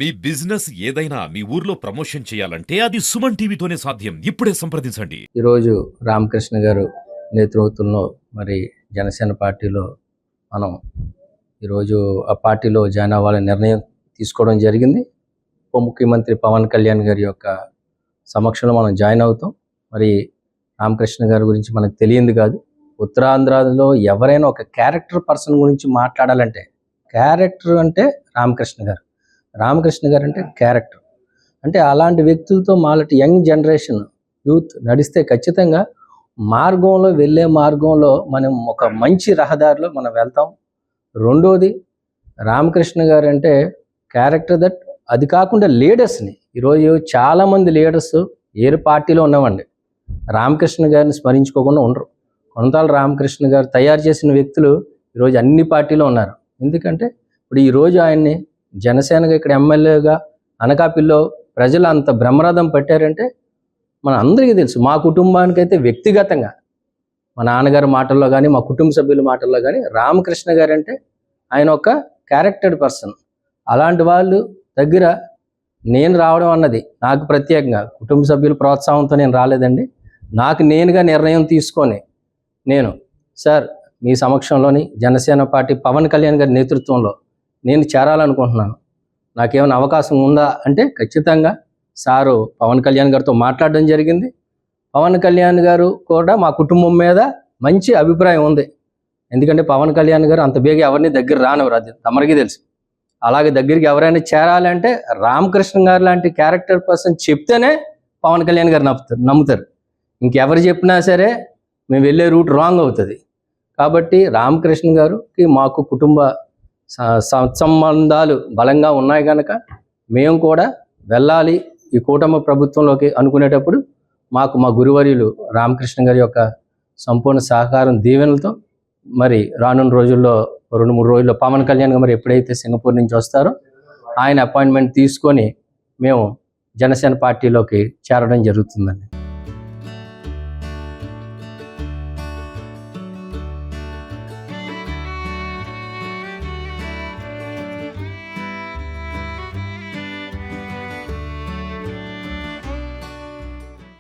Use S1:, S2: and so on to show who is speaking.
S1: మీ business ఏదైనా మీ ఊర్లో promotion చేయాలంటే అది సుమన్ టీవీతోనే సాధ్యం. ఇప్పుడే సంప్రదించండి.
S2: ఈరోజు రామకృష్ణ గారు నేతృత్వంలో మరి జనసేన పార్టీలో మనం ఈరోజు ఆ పార్టీలో జాయిన్ అవ్వాలని నిర్ణయం తీసుకోవడం జరిగింది. ఉప ముఖ్యమంత్రి పవన్ కళ్యాణ్ గారి యొక్క సమక్షంలో మనం జాయిన్ అవుతాం. మరి రామకృష్ణ గారి గురించి మనకు తెలియంది కాదు. ఉత్తరాంధ్రలో ఎవరైనా ఒక క్యారెక్టర్ పర్సన్ గురించి మాట్లాడాలంటే క్యారెక్టర్ అంటే రామకృష్ణ గారు అంటే క్యారెక్టర్. అంటే అలాంటి వ్యక్తులతో మాలాంటి యంగ్ జనరేషన్ యూత్ నడిస్తే ఖచ్చితంగా వెళ్ళే మార్గంలో మనం ఒక మంచి రహదారిలో మనం వెళ్తాం. రెండోది రామకృష్ణ గారు అంటే క్యారెక్టర్ దట్. అది కాకుండా లీడర్స్ని ఈరోజు చాలామంది లీడర్స్ ఏ పార్టీలో ఉన్నామండి రామకృష్ణ గారిని స్మరించుకోకుండా ఉండరు. కొనతాల రామకృష్ణ గారు తయారు చేసిన వ్యక్తులు ఈరోజు అన్ని పార్టీలో ఉన్నారు. ఎందుకంటే ఇప్పుడు ఈరోజు ఆయన్ని జనసేనగా ఇక్కడ ఎమ్మెల్యేగా అనకాపల్లిలో ప్రజలు అంత బ్రహ్మరథం పట్టారంటే మన అందరికీ తెలుసు. మా కుటుంబానికైతే వ్యక్తిగతంగా మా నాన్నగారి మాటల్లో కానీ మా కుటుంబ సభ్యుల మాటల్లో కానీ రామకృష్ణ గారు అంటే ఆయన ఒక క్యారెక్టర్డ్ పర్సన్. అలాంటి వాళ్ళు దగ్గర నేను రావడం అన్నది నాకు ప్రత్యేకంగా కుటుంబ సభ్యుల ప్రోత్సాహంతో నేను రాలేదండి. నాకు నేనుగా నిర్ణయం తీసుకొని నేను సార్ మీ సమక్షంలోని జనసేన పార్టీ పవన్ కళ్యాణ్ గారి నేతృత్వంలో నేను చేరాలనుకుంటున్నాను, నాకేమైనా అవకాశం ఉందా అంటే ఖచ్చితంగా సారు పవన్ కళ్యాణ్ గారితో మాట్లాడడం జరిగింది. పవన్ కళ్యాణ్ గారు కూడా మా కుటుంబం మీద మంచి అభిప్రాయం ఉంది. ఎందుకంటే పవన్ కళ్యాణ్ గారు అంత బేగా ఎవరిని దగ్గర రానివ్వరు, అది తమరికి తెలుసు. అలాగే దగ్గరికి ఎవరైనా చేరాలంటే రామకృష్ణ గారు లాంటి క్యారెక్టర్ పర్సన్ చెప్తేనే పవన్ కళ్యాణ్ గారు నమ్ముతారు. ఇంకెవరు చెప్పినా సరే మేము వెళ్ళే రూట్ రాంగ్ అవుతుంది. కాబట్టి రామకృష్ణ గారికి మాకు కుటుంబ సత్సంబంధాలు బలంగా ఉన్నాయి కనుక మేము కూడా వెళ్ళాలి ఈ కూటమి ప్రభుత్వంలోకి అనుకునేటప్పుడు మాకు మా గురువర్యులు రామకృష్ణ గారి యొక్క సంపూర్ణ సహకారం దీవెనలతో మరి రానున్న రోజుల్లో 2-3 రోజుల్లో పవన్ కళ్యాణ్ గారు మరి ఎప్పుడైతే సింగపూర్ నుంచి వస్తారో ఆయన అపాయింట్మెంట్ తీసుకొని మేము జనసేన పార్టీలోకి చేరడం జరుగుతుందండి.